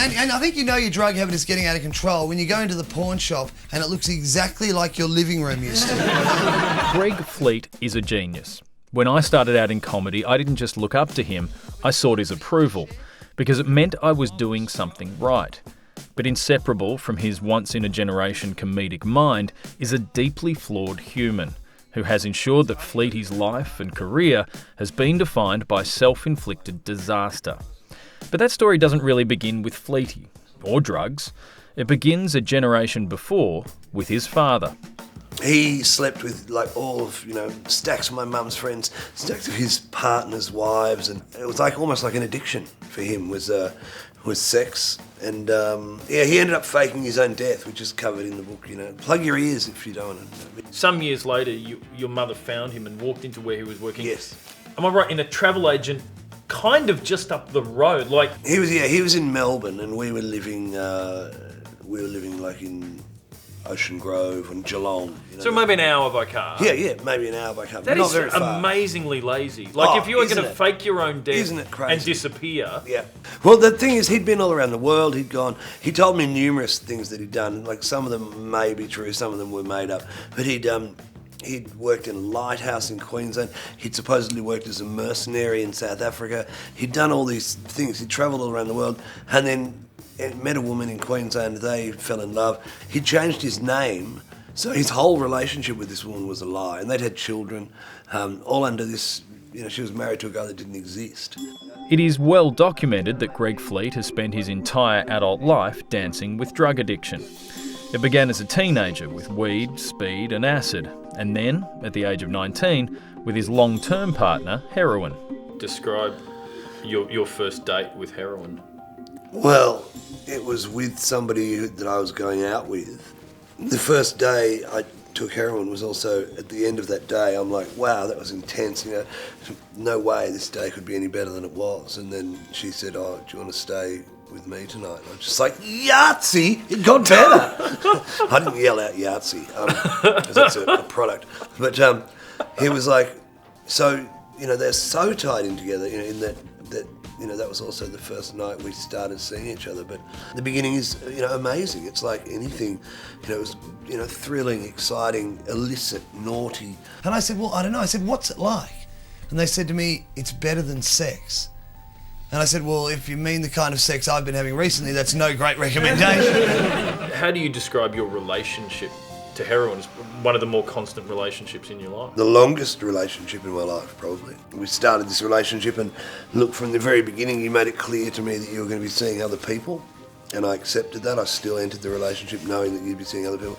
And I think you know your drug habit is getting out of control when you go into the pawn shop and it looks exactly like your living room used to. Greg Fleet is a genius. When I started out in comedy, I didn't just look up to him, I sought his approval, because it meant I was doing something right. But inseparable from his once-in-a-generation comedic mind is a deeply flawed human who has ensured that Fleety's life and career has been defined by self-inflicted disaster. But that story doesn't really begin with Fleety, or drugs. It begins a generation before with his father. He slept with like all of, stacks of my mum's friends, stacks of his partner's wives, and it was like almost like an addiction for him was sex. And he ended up faking his own death, which is covered in the book. Plug your ears if you don't want to. Some years later, your mother found him and walked into where he was working. Yes. Am I right? In a travel agent, kind of just up the road, like he was in Melbourne, and we were living like in Ocean Grove and Geelong. So maybe an hour by car. Yeah, maybe an hour by car. That not is very far. Amazingly lazy. Like if you were going to fake your own death Isn't it crazy? and disappear. Yeah. Well, the thing is, he'd been all around the world. He told me numerous things that he'd done. Like some of them may be true, some of them were made up. But he'd worked in a lighthouse in Queensland. He'd supposedly worked as a mercenary in South Africa. He'd done all these things. He'd travelled all around the world, and then met a woman in Queensland. They fell in love. He changed his name, so his whole relationship with this woman was a lie. And they'd had children, all under this. She was married to a guy that didn't exist. It is well documented that Greg Fleet has spent his entire adult life dancing with drug addiction. It began as a teenager with weed, speed and acid, and then, at the age of 19, with his long-term partner, heroin. Describe your first date with heroin. Well, it was with somebody that I was going out with. The first day I took heroin was also, at the end of that day, I'm like, wow, that was intense. No way this day could be any better than it was. And then she said, oh, do you want to stay with me tonight? And I was just like, Yahtzee! It got better! I didn't yell out Yahtzee, because that's a product. But he was like, so, they're so tied in together, in that that was also the first night we started seeing each other. But the beginning is, amazing. It's like anything, it was, thrilling, exciting, illicit, naughty. And I said, well, I don't know. I said, what's it like? And they said to me, it's better than sex. And I said, well, if you mean the kind of sex I've been having recently, that's no great recommendation. How do you describe your relationship to heroin as one of the more constant relationships in your life? The longest relationship in my life, probably. We started this relationship, and look, from the very beginning, you made it clear to me that you were going to be seeing other people, and I accepted that. I still entered the relationship knowing that you'd be seeing other people.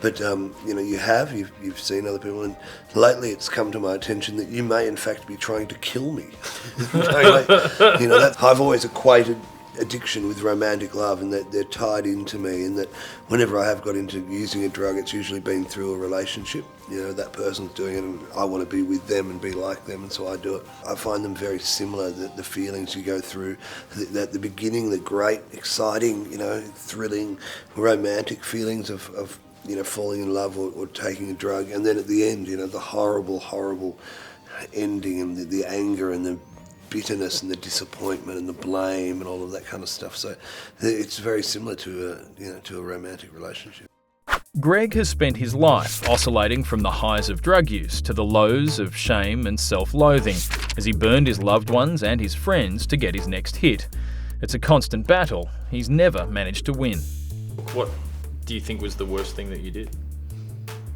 But, you've seen other people, and lately it's come to my attention that you may in fact be trying to kill me. I've always equated addiction with romantic love, and that they're tied into me, and that whenever I have got into using a drug, it's usually been through a relationship. That person's doing it and I want to be with them and be like them, and so I do it. I find them very similar, the feelings you go through at the beginning, the great, exciting, thrilling, romantic feelings of falling in love or taking a drug, and then at the end, the horrible ending, and the anger and the bitterness and the disappointment and the blame and all of that kind of stuff. So it's very similar to a romantic relationship. Greg has spent his life oscillating from the highs of drug use to the lows of shame and self-loathing as he burned his loved ones and his friends to get his next hit. It's a constant battle. He's never managed to win. What do you think was the worst thing that you did?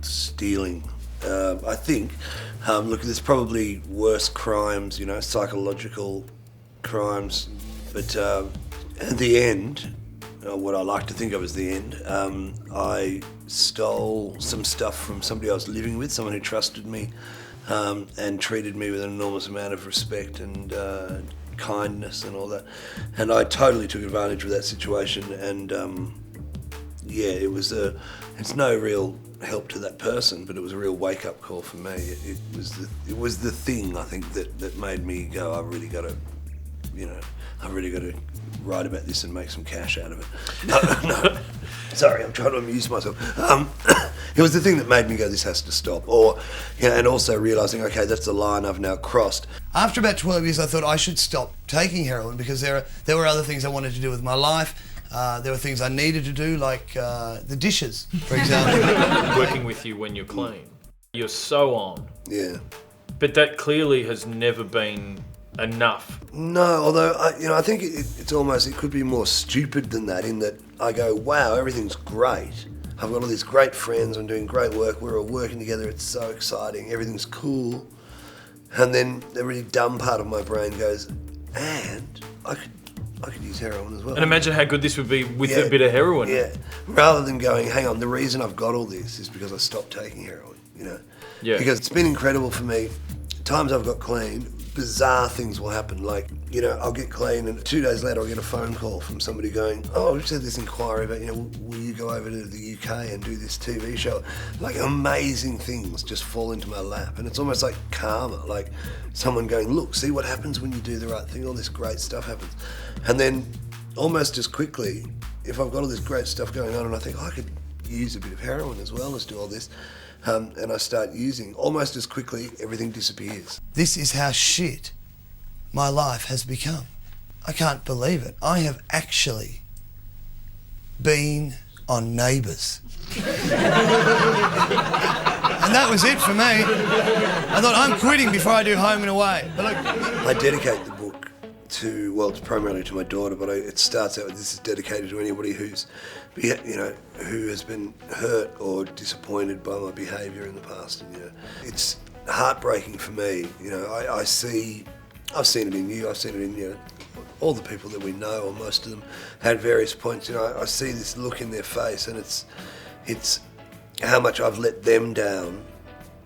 Stealing. I think, look, there's probably worse crimes, psychological crimes, but at the end, what I like to think of as the end, I stole some stuff from somebody I was living with, someone who trusted me, and treated me with an enormous amount of respect and kindness and all that, and I totally took advantage of that situation, and it's no real help to that person, but it was a real wake-up call for me. It was the thing, I think, that made me go, I've really got to, I've really got to write about this and make some cash out of it. No. Sorry, I'm trying to amuse myself. It was the thing that made me go, this has to stop. Or, and also realising, okay, that's the line I've now crossed. After about 12 years, I thought I should stop taking heroin because there were other things I wanted to do with my life. There were things I needed to do, like the dishes, for example. Working with you when you're clean. You're so on. Yeah. But that clearly has never been enough. No, although, I think it's almost, it could be more stupid than that, in that I go, wow, everything's great. I've got all these great friends, I'm doing great work, we're all working together, it's so exciting, everything's cool. And then the really dumb part of my brain goes, and I could use heroin as well. And imagine how good this would be with a bit of heroin. Yeah, rather than going, hang on, the reason I've got all this is because I stopped taking heroin, Yeah. Because it's been incredible for me. Times I've got clean, bizarre things will happen. Like, I'll get clean and 2 days later I'll get a phone call from somebody going, oh, we've just had this inquiry about, will you go over to the UK and do this TV show? Like, amazing things just fall into my lap. And it's almost like karma, like someone going, look, see what happens when you do the right thing, all this great stuff happens. And then almost as quickly, if I've got all this great stuff going on and I think, I could use a bit of heroin as well as do all this, and I start using, almost as quickly, everything disappears. This is how shit my life has become. I can't believe it. I have actually been on Neighbours. And that was it for me. I thought, I'm quitting before I do Home and Away. But look, I dedicate the book to, well, it's primarily to my daughter, but it starts out with, this is dedicated to anybody who's, who has been hurt or disappointed by my behaviour in the past. And, it's heartbreaking for me. I've seen it in you, I've seen it in, all the people that we know, or most of them, at various points. I see this look in their face, and it's how much I've let them down,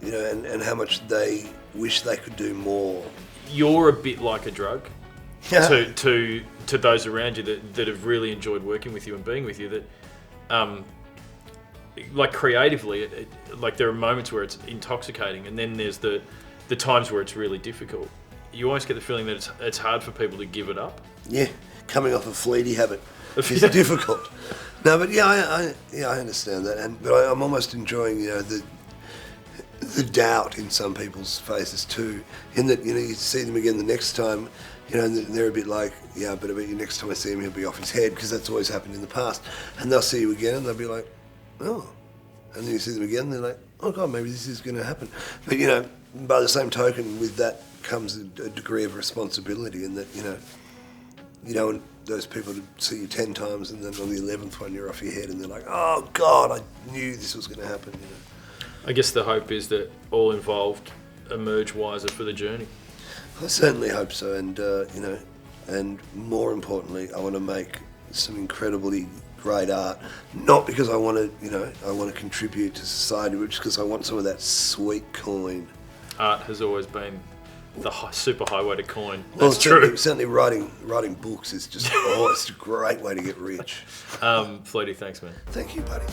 and how much they wish they could do more. You're a bit like a drug to those around you that have really enjoyed working with you and being with you. That, like creatively, like there are moments where it's intoxicating, and then there's the times where it's really difficult. You always get the feeling that it's hard for people to give it up. Yeah, coming off a fleety habit is difficult. No, but I understand that, but I'm almost enjoying the doubt in some people's faces too. In that you see them again the next time, and they're a bit like, yeah, but I bet you next time I see him he'll be off his head, because that's always happened in the past. And they'll see you again and they'll be like, oh, and then you see them again and they're like, oh God, maybe this is going to happen. But by the same token, with that comes a degree of responsibility, in that you don't want those people to see you 10 times and then on the 11th one you're off your head and they're like, oh God, I knew this was going to happen. I guess the hope is that all involved emerge wiser for the journey. I certainly hope so, and and more importantly, I want to make some incredibly great art, not because I want to I want to contribute to society, but just because I want some of that sweet coin. Art has always been the super highway to coin. That's true. Certainly writing books is just it's a great way to get rich. Fleety, thanks, man. Thank you, buddy.